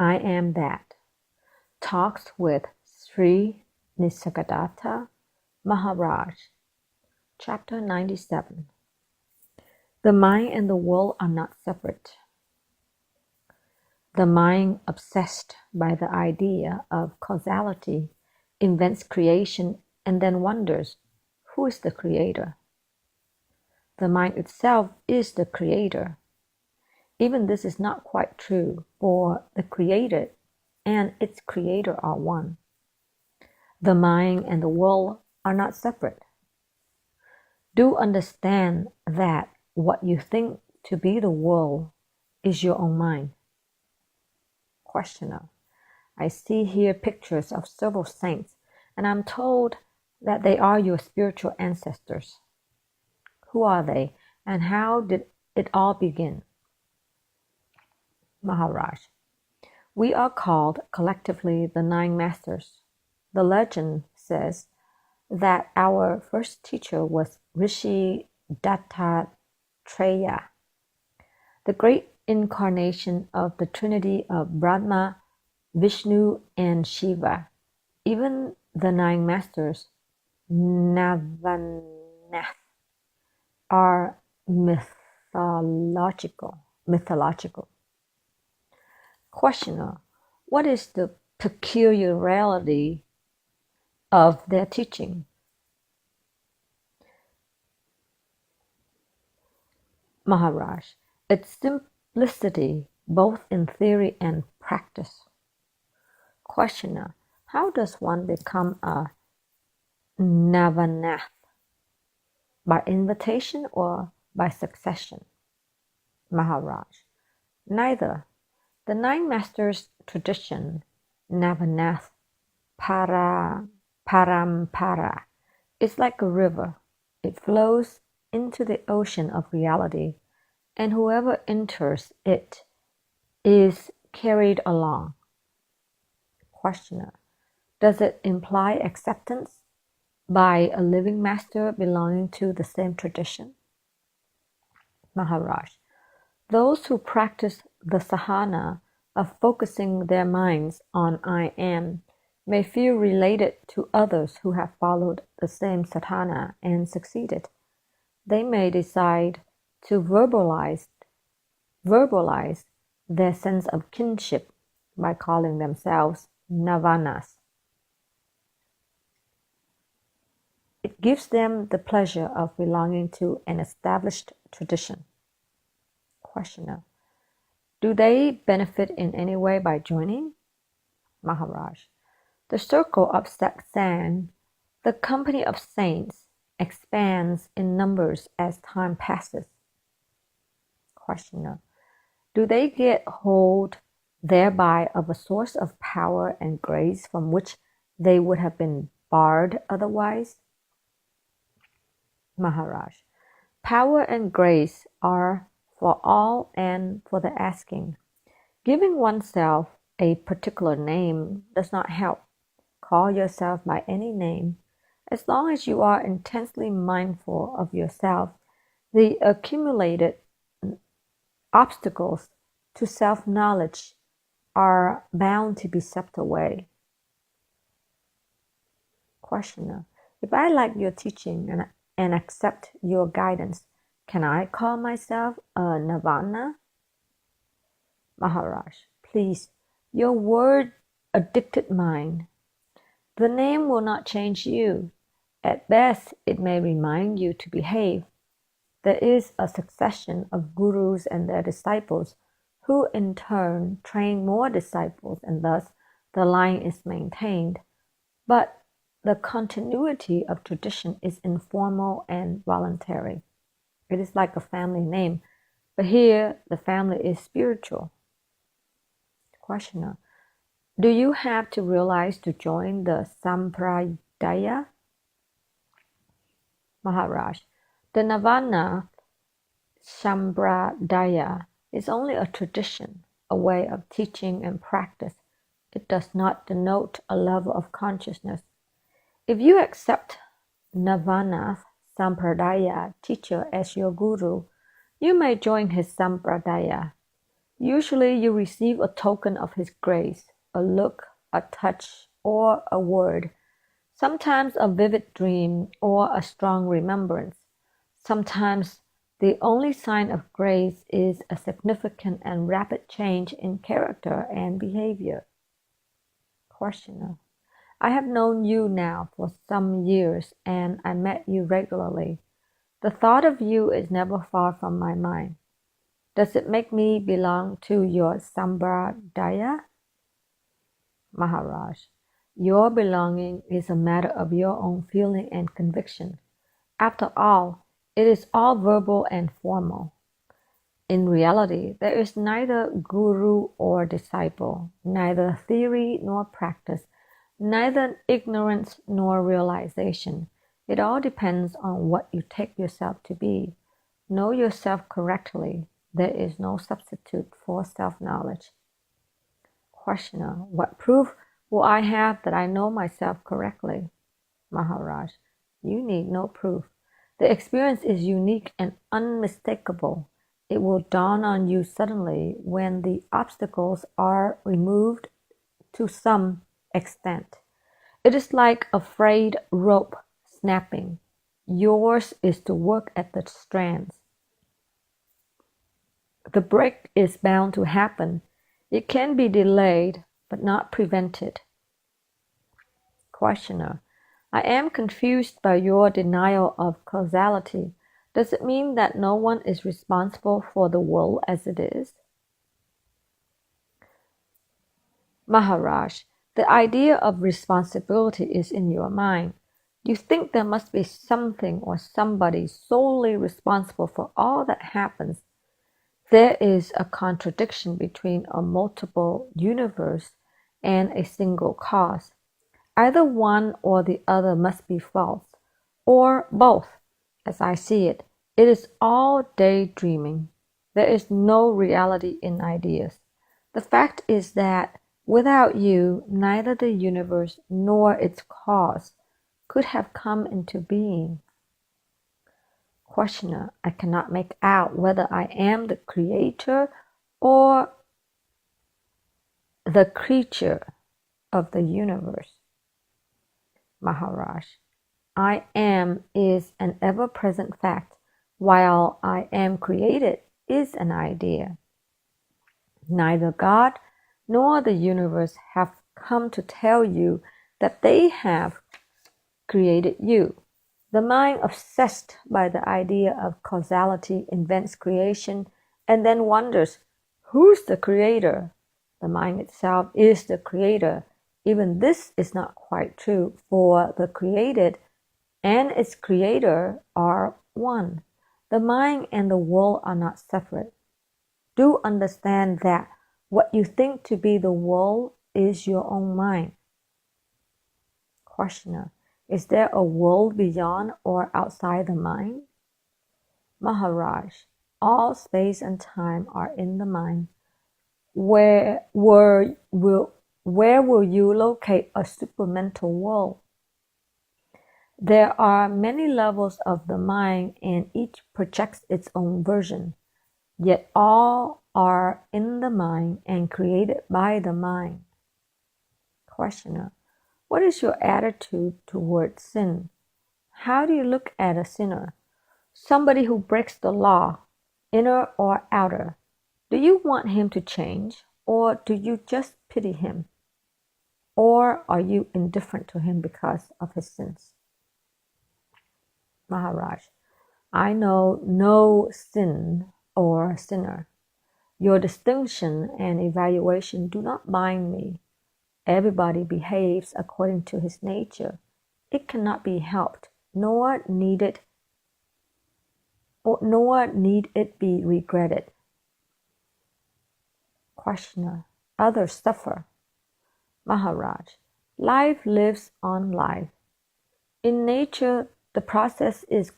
I Am That. Talks with Sri Nisargadatta Maharaj. Chapter 97. The mind and the world are not separate. The mind, obsessed by the idea of causality, invents creation and then wonders, who is the creator? The mind itself is the creator. Even this is not quite true, for the created and its creator are one. The mind and the world are not separate. Do understand that what you think to be the world is your own mind. Questioner. I see here pictures of several saints, and I'm told that they are your spiritual ancestors. Who are they, and how did it all begin? Maharaj. We are called collectively the Nine Masters. The legend says that our first teacher was Rishi Dattatreya, the great incarnation of the trinity of Brahma, Vishnu, and Shiva. Even the Nine Masters, Navanath, are mythological. Questioner. What is the peculiarity of their teaching? Maharaj. Its simplicity both in theory and practice. Questioner. How does one become a Navanath? By invitation or by succession? Maharaj. Neither. The Nine Masters tradition, Navanath Parampara, is like a river. It flows into the ocean of reality, and whoever enters it is carried along. Questioner. Does it imply acceptance by a living master belonging to the same tradition? Maharaj. Those who practice the sadhana of focusing their minds on I Am may feel related to others who have followed the same sadhana and succeeded. They may decide to verbalize their sense of kinship by calling themselves Navanas. It gives them the pleasure of belonging to an established tradition. Questioner. Do they benefit in any way by joining? Maharaj. The circle of satsang, the company of saints, expands in numbers as time passes. Questioner. Do they get hold thereby of a source of power and grace from which they would have been barred otherwise? Maharaj. Power and grace are for all and for the asking. Giving oneself a particular name does not help. Call yourself by any name. As long as you are intensely mindful of yourself, the accumulated obstacles to self-knowledge are bound to be swept away. Questioner. If I like your teaching and accept your guidance, can I call myself a Navana? Maharaj. Please, your word addicted mind. The name will not change you. At best, it may remind you to behave. There is a succession of gurus and their disciples who in turn train more disciples, and thus the line is maintained. But the continuity of tradition is informal and voluntary. It is like a family name, but here the family is spiritual. Questioner. Do you have to realize to join the Sampradaya? Maharaj. The Navana Sampradaya is only a tradition, a way of teaching and practice. It does not denote a level of consciousness. If you accept Navana Sampradaya teacher as your guru, you may join his Sampradaya. Usually you receive a token of His grace, a look, a touch, or a word, sometimes a vivid dream or a strong remembrance. Sometimes the only sign of grace is a significant and rapid change in character and behavior. Questioner. I have known you now for some years, and I met you regularly. The thought of you is never far from my mind. Does it make me belong to your Sampradaya? Maharaj. Your belonging is a matter of your own feeling and conviction. After all, it is all verbal and formal. In reality, there is neither guru or disciple, neither theory nor practice, neither ignorance nor realization. It all depends on what you take yourself to be. Know yourself correctly. There is no substitute for self-knowledge. Questioner. What proof will I have that I know myself correctly? Maharaj. You need no proof. The experience is unique and unmistakable. It will dawn on you suddenly when the obstacles are removed to some extent. It is like a frayed rope snapping. Yours is to work at the strands. The break is bound to happen. It can be delayed, but not prevented. Questioner. I am confused by your denial of causality. Does it mean that no one is responsible for the world as it is? Maharaj. The idea of responsibility is in your mind. You think there must be something or somebody solely responsible for all that happens. There is a contradiction between a multiple universe and a single cause. Either one or the other must be false, or both, as I see it. It is all daydreaming. There is no reality in ideas. The fact is that without you, neither the universe nor its cause could have come into being. Questioner. I cannot make out whether I am the creator or the creature of the universe. Maharaj. I am is an ever-present fact, while I am created is an idea. Neither God nor the universe have come to tell you that they have created you. The mind obsessed by the idea of causality invents creation and then wonders, who's the creator? The mind itself is the creator. Even this is not quite true, for the created and its creator are one. The mind and the world are not separate. Do understand that what you think to be the world is your own mind. Questioner. Is there a world beyond or outside the mind? Maharaj. All space and time are in the mind. Where will you locate a supermental world? There are many levels of the mind, and each projects its own version. Yet all are in the mind and created by the mind. Questioner. What is your attitude toward sin? How do you look at a sinner? Somebody who breaks the law, inner or outer. Do you want him to change, or do you just pity him? Or are you indifferent to him because of his sins? Maharaj. I know no sin or sinner. Your distinction and evaluation do not bind me. Everybody behaves according to his nature. It cannot be helped, nor need it be regretted. Questioner. Others suffer. Maharaj. Life lives on life. In nature, the process is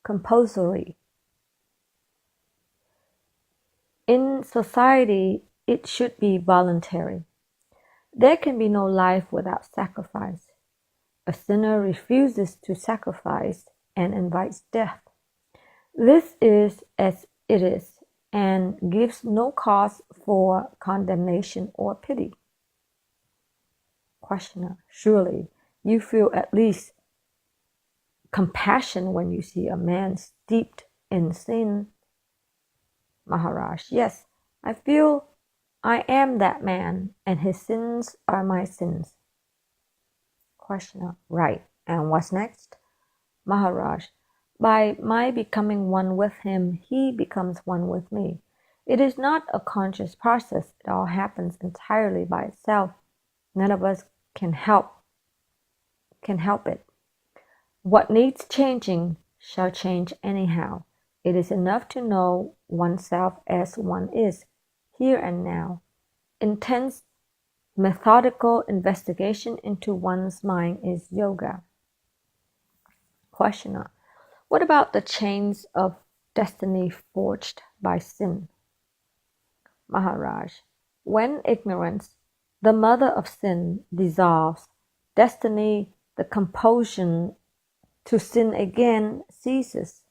compulsory. In society, it should be voluntary. There can be no life without sacrifice. A sinner refuses to sacrifice and invites death. This is as it is. and gives no cause for condemnation or pity. Questioner: surely you feel at least compassion when you see a man steeped in sin. Maharaj: yes, I feel I am that man, and his sins are my sins. Questioner: right, and what's next? Maharaj: by my becoming one with him, he becomes one with me. It is not a conscious process. It all happens entirely by itself. None of us can help it. What needs changing shall change anyhow. It is enough to know oneself as one is, here and now. Intense, methodical investigation into one's mind is yoga. Questioner: what about the chains of destiny forged by sin? Maharaj: when ignorance, the mother of sin, dissolves, destiny, the compulsion to sin again, ceases.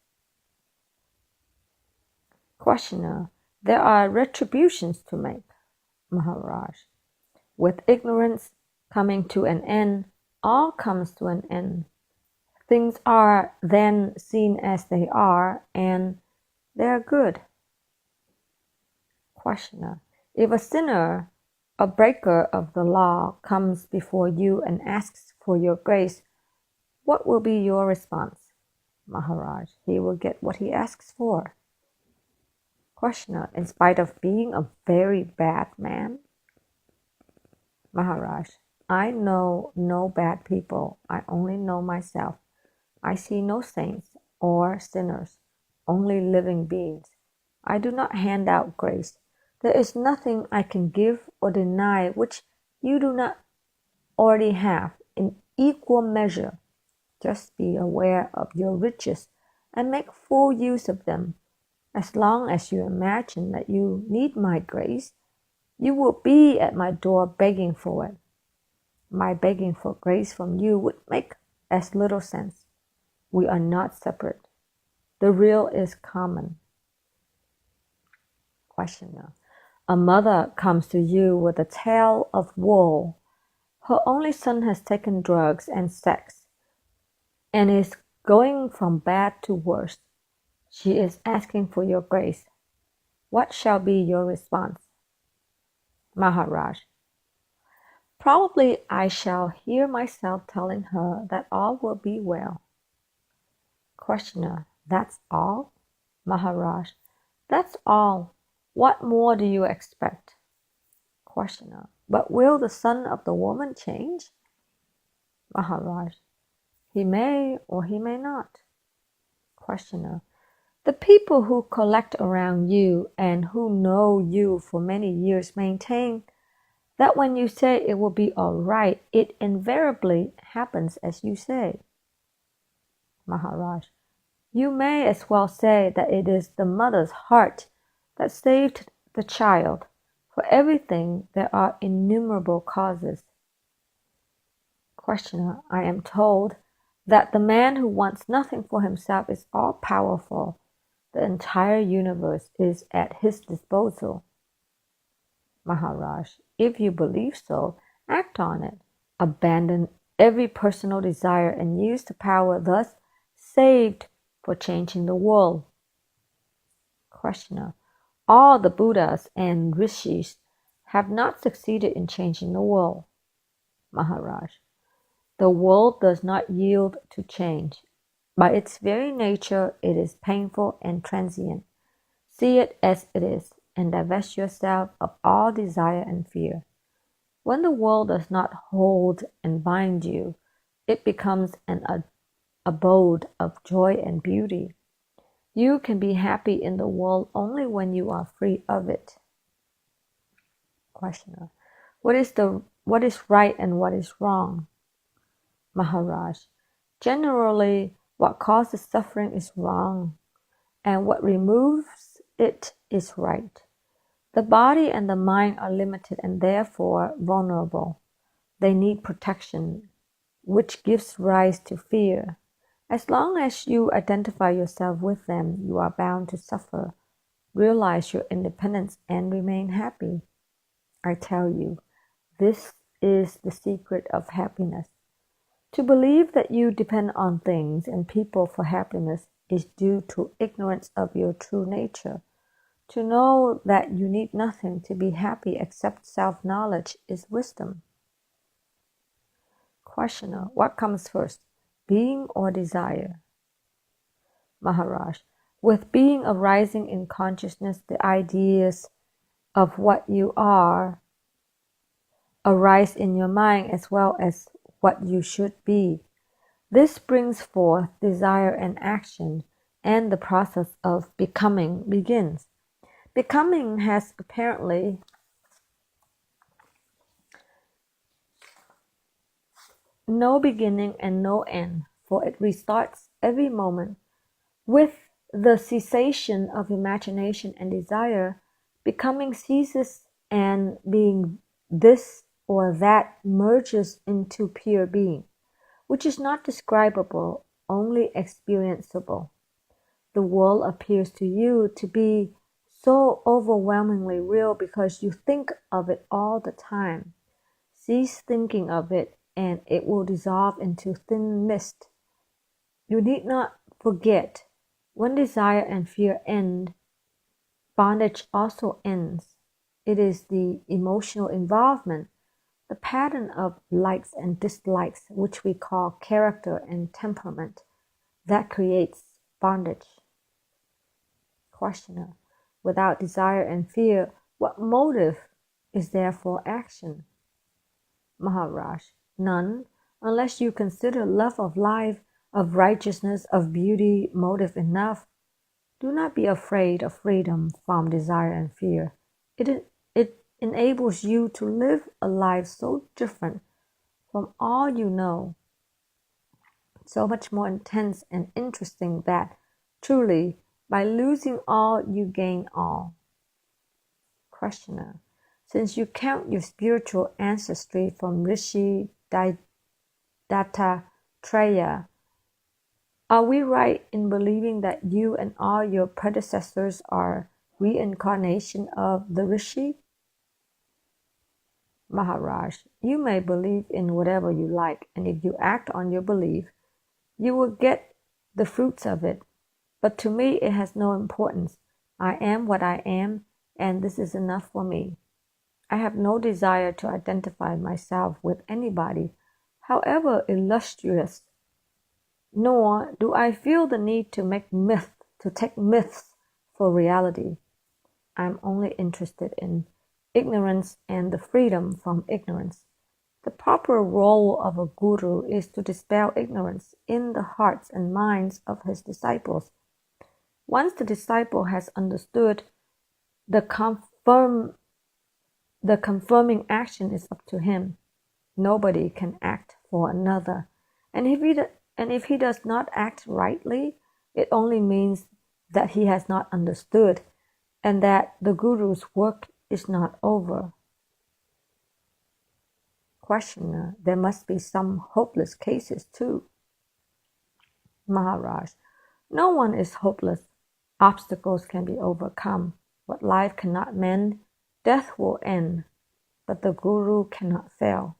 Questioner: there are retributions to make. Maharaj: with ignorance coming to an end, all comes to an end. Things are then seen as they are, and they are good. Questioner: if a sinner, a breaker of the law, comes before you and asks for your grace, what will be your response? Maharaj: he will get what he asks for. Questioner: in spite of being a very bad man? Maharaj: I know no bad people. I only know myself. I see no saints or sinners, only living beings. I do not hand out grace. There is nothing I can give or deny which you do not already have in equal measure. Just be aware of your riches and make full use of them. As long as you imagine that you need my grace, you will be at my door begging for it. My begging for grace from you would make as little sense. We are not separate. The real is common. Questioner: a mother comes to you with a tale of woe. Her only son has taken drugs and sex and is going from bad to worse. She is asking for your grace. What shall be your response? Maharaj: probably I shall hear myself telling her that all will be well. Questioner: that's all? Maharaj: that's all. What more do you expect? Questioner: but will the son of the woman change? Maharaj: he may or he may not. Questioner: the people who collect around you and who know you for many years maintain that when you say it will be all right, it invariably happens as you say. Maharaj: you may as well say that it is the mother's heart that saved the child. For everything there are innumerable causes. Questioner: I am told that the man who wants nothing for himself is all powerful. The entire universe is at his disposal. Maharaj: if you believe so, act on it. Abandon every personal desire and use the power thus saved for changing the world. Questioner: all the Buddhas and Rishis have not succeeded in changing the world. Maharaj: the world does not yield to change. By its very nature, it is painful and transient. See it as it is, and divest yourself of all desire and fear. When the world does not hold and bind you, it becomes an abode of joy and beauty. You can be happy in the world only when you are free of it. Questioner: what is right and what is wrong? Maharaj: generally, what causes suffering is wrong, and what removes it is right. The body and the mind are limited and therefore vulnerable. They need protection, which gives rise to fear. As long as you identify yourself with them, you are bound to suffer. Realize your independence and remain happy. I tell you, this is the secret of happiness. To believe that you depend on things and people for happiness is due to ignorance of your true nature. To know that you need nothing to be happy except self-knowledge is wisdom. Questioner, what comes first, being or desire? Maharaj, with being arising in consciousness, the ideas of what you are arise in your mind as well as what you should be. This brings forth desire and action, and the process of becoming begins. Becoming has apparently no beginning and no end, for it restarts every moment. With the cessation of imagination and desire, becoming ceases, and being this or that merges into pure being, which is not describable, only experienceable. The world appears to you to be so overwhelmingly real because you think of it all the time. Cease thinking of it, and it will dissolve into thin mist. You need not forget, when desire and fear end, bondage also ends. It is the emotional involvement, the pattern of likes and dislikes, which we call character and temperament, that creates bondage. Questioner, without desire and fear, what motive is there for action? Maharaj, none, unless you consider love of life, of righteousness, of beauty motive enough. Do not be afraid of freedom from desire and fear. It enables you to live a life so different from all you know, so much more intense and interesting that, truly, by losing all you gain all. Questioner, since you count your spiritual ancestry from Rishi Dattatreya, are we right in believing that you and all your predecessors are reincarnation of the Rishi? Maharaj, you may believe in whatever you like, and if you act on your belief, you will get the fruits of it. But to me, it has no importance. I am what I am, and this is enough for me. I have no desire to identify myself with anybody, however illustrious, nor do I feel the need to take myths for reality. I am only interested in ignorance and the freedom from ignorance. The proper role of a guru is to dispel ignorance in the hearts and minds of his disciples. Once the disciple has understood, the confirming action is up to him. Nobody can act for another. And if he does not act rightly, it only means that he has not understood and that the guru's work is not over. Questioner, there must be some hopeless cases too. Maharaj, no one is hopeless. Obstacles can be overcome. What life cannot mend, death will end, but the guru cannot fail.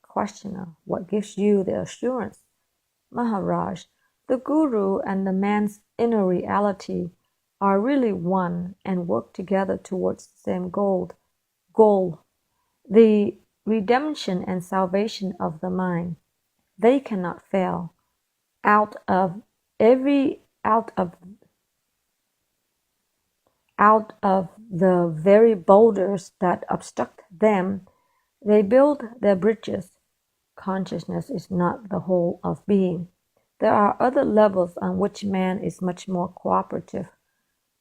Questioner, what gives you the assurance? Maharaj, the guru and the man's inner reality are really one and work together towards the same goal, the redemption and salvation of the mind. They cannot fail. Out of the very boulders that obstruct them, they build their bridges. Consciousness is not the whole of being. There are other levels on which man is much more cooperative.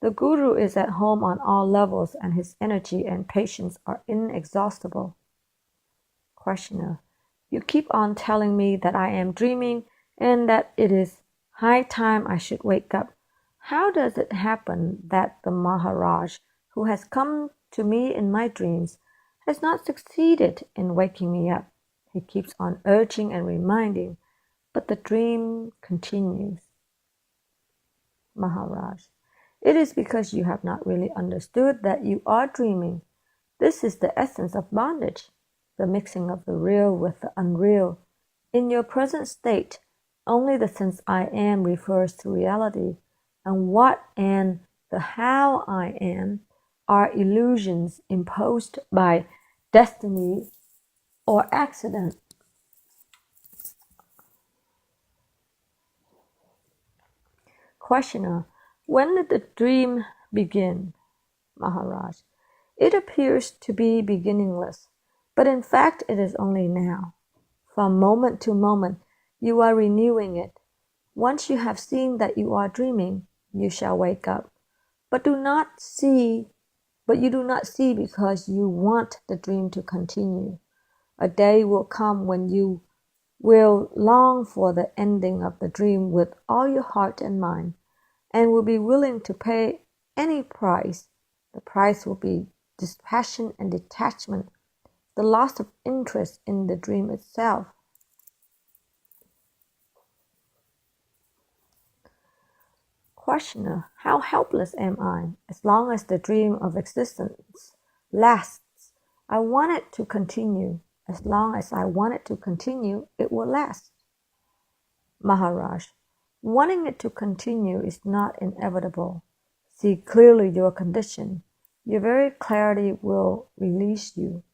The guru is at home on all levels, and his energy and patience are inexhaustible. Questioner, you keep on telling me that I am dreaming and that it is high time I should wake up. How does it happen that the Maharaj, who has come to me in my dreams, has not succeeded in waking me up? He keeps on urging and reminding, but the dream continues. Maharaj, It is because you have not really understood that you are dreaming. This is the essence of bondage, the mixing of the real with the unreal. In your present state, only the sense I am refers to reality, and what and the how I am are illusions imposed by destiny or accident. Questioner: when did the dream begin? Maharaj: it appears to be beginningless, but in fact it is only now. From moment to moment you are renewing it. Once you have seen that you are dreaming, you shall wake up. But you do not see because you want the dream to continue. A day will come when you will long for the ending of the dream with all your heart and mind, and will be willing to pay any price. The price will be dispassion and detachment, the loss of interest in the dream itself. Questioner: how helpless am I? As long as the dream of existence lasts, I want it to continue. As long as I want it to continue, it will last. Maharaj: wanting it to continue is not inevitable. See clearly your condition. Your very clarity will release you.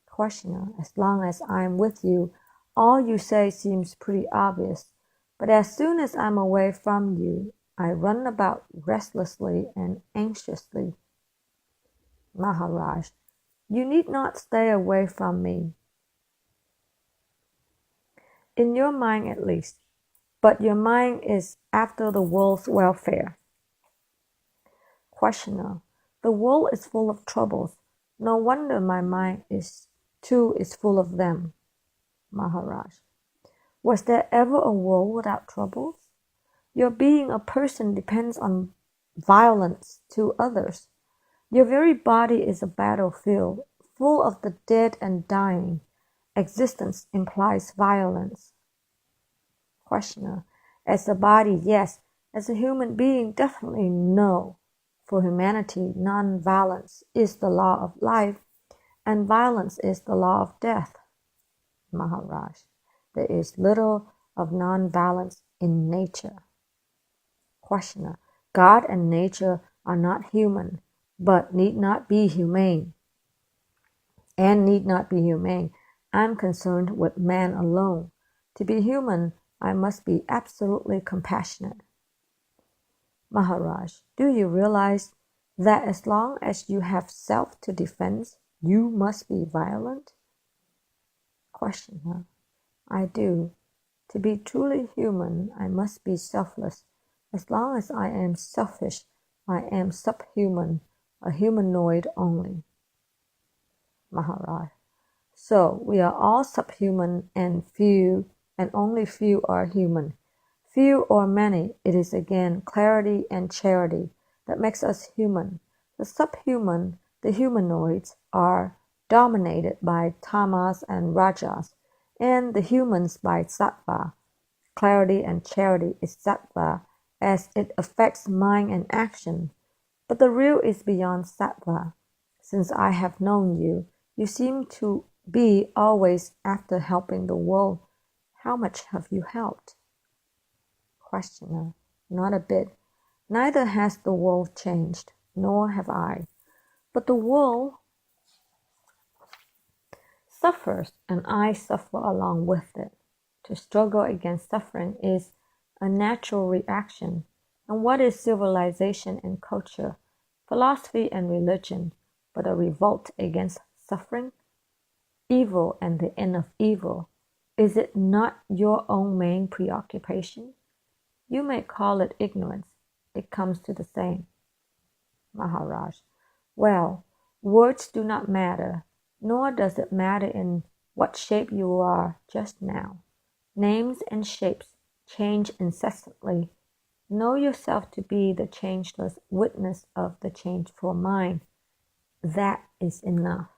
Questioner: as long as I am with you, all you say seems pretty obvious, but as soon as I am away from you, I run about restlessly and anxiously. Maharaj: you need not stay away from me, in your mind at least, but your mind is after the world's welfare. Questioner: the world is full of troubles. No wonder my mind is full of them. Maharaj: was there ever a world without troubles? Your being a person depends on violence to others. Your very body is a battlefield, full of the dead and dying. Existence implies violence. Questioner: as a body, yes. As a human being, definitely no. For humanity, non-violence is the law of life, and violence is the law of death. Maharaj: there is little of non-violence in nature. Questioner: God and nature are not human, but need not be humane. And need not be humane. I am concerned with man alone. To be human, I must be absolutely compassionate. Maharaj: do you realize that as long as you have self to defend, you must be violent? Questioner: I do. To be truly human, I must be selfless. As long as I am selfish, I am subhuman, a humanoid only. Maharaj: so we are all subhuman and only few are human. Few or many, it is again clarity and charity that makes us human. The subhuman, the humanoids, are dominated by tamas and rajas, and the humans by sattva. Clarity and charity is sattva as it affects mind and action, but the real is beyond sattva. Since I have known you, you seem to be always after helping the world. How much have you helped? Questioner: not a bit. Neither has the world changed, nor have I. But the world suffers, and I suffer along with it. To struggle against suffering is a natural reaction. And what is civilization and culture, philosophy and religion, but a revolt against suffering, evil, and the end of evil? Is it not your own main preoccupation? You may call it ignorance. It comes to the same. Maharaj: well, words do not matter, nor does it matter in what shape you are just now. Names and shapes change incessantly. Know yourself to be the changeless witness of the changeful mind. That is enough.